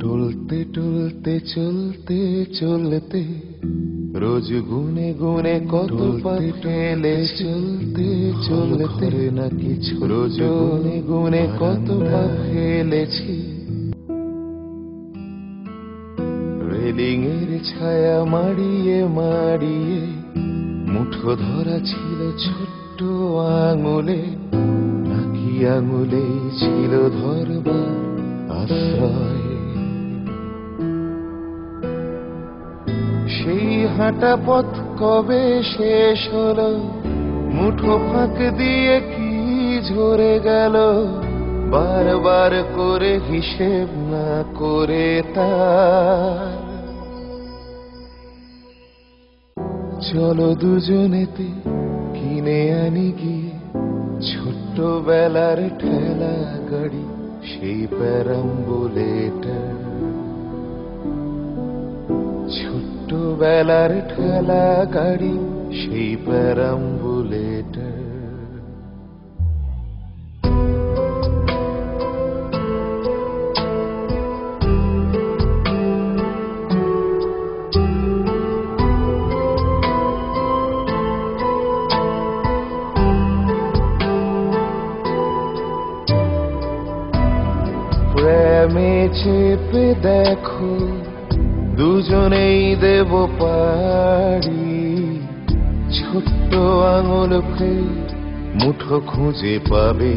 টলতে টলতে চলতে চলতে রোজ গুনে গুনে কত ফেলে চলতে চলতে না কিছু রোজ গুনে গুনে কত ফেলেছি। রেলিং এর ছায়া মাড়িয়ে মাড়িয়ে মুঠো ধরা ছিল ছোট্ট আঙুলে, নাকি আঙুলে ছিল ধরবার আশ্রয়। সেই হাঁটা পথ কবে শেষ হলো, মুঠো ফাঁক দিয়ে কি ঝরে গেল, বারবার করে হিসেব না করে তার। চলো দুজনেতে কিনে আনি গিয়ে ছোট্টবেলার ঠেলা গাড়ি, সেই প্যারাম্বুলেটার। ছোট্টবেলার ঠেলা গাড়ি, সেই প্যারাম্বুলেটার। প্রেমে চেপে দেখো দুজনেই দেব পারি, ছোট্ট আঙুল ফের মুঠো খুঁজে পাবে।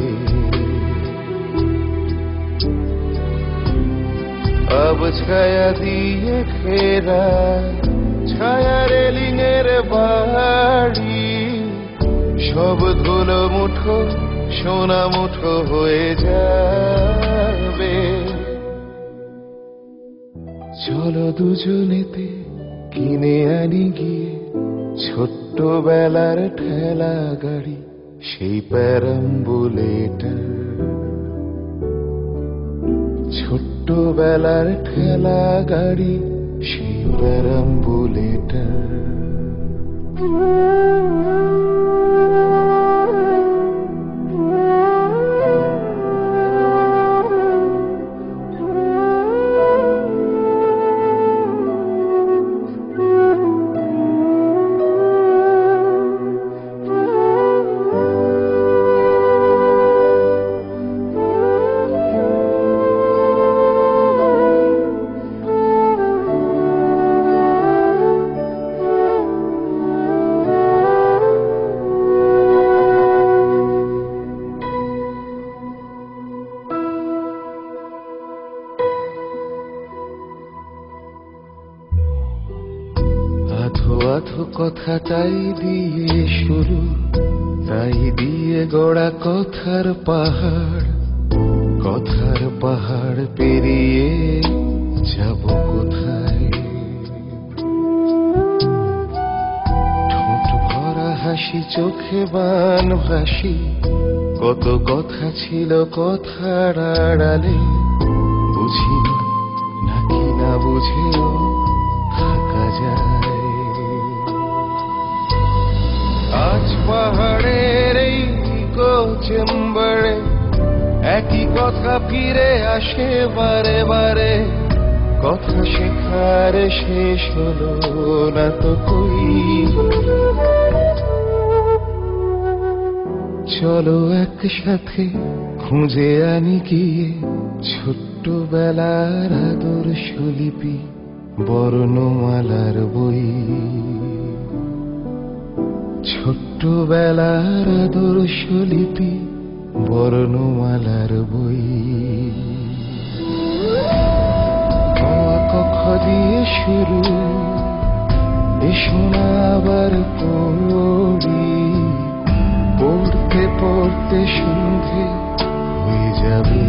আব ছায়া দিয়ে ঘেরা ছায়া রেলিং এর বাড়ি, সব ধুলো মুঠো সোনা মুঠো হয়ে যাবে। চলো দুজনেতে কিনে আনি গিয়ে ছোট্টবেলার ঠেলা গাড়ি, সেই প্যারাম্বুলেটার। ছোট্টবেলার ঠেলা গাড়ি, সেই প্যারাম্বুলেটার। আধো আধো কথাটাই দিয়ে শুরু, তাই দিয়ে গড়া কথার পাহাড়। কথার পাহাড় পেরিয়ে যাব কোথায়? ঠোঁট ভরা হাসি, চোখে বান ভাসি, কত কথা ছিল কথার আড়ালে। বুঝিনি নাকি না বুঝেও থাকা যায়। আজ পাহাড়ের এই চেম্বারে একই কথা ফিরে আসে বারে বারে। কথা শেখার শেষ হলো না তো কই। চলো একসাথে খুঁজে আনি গিয়ে ছোট্টবেলার আদর্শ লিপি, বর্ণমালার বই। ছোট্টবেলার আদর্শ লিপি, বর্ণমালার বই। কখ দিয়ে শুরু, এসো না আবার পড়ি। পড়তে পড়তে সন্ধে যাবে।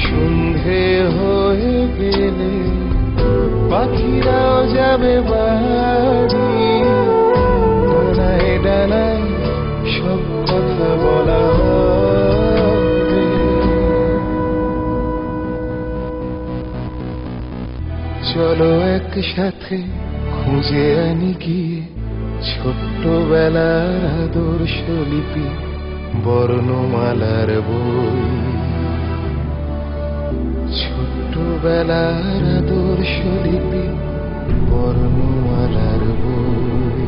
সন্ধে হয়ে গেলে পাখিরাও যাবে বাড়ি, ডানায় ডানায় সব কথা বলা হবে। চলো একসাথে খুঁজে আনি গিয়ে ছোট্টবেলার আদর্শ লিপি, বর্ণমালার বই। ছোট্টবেলার আদর্শ লিপি, বর্ণমালার বই।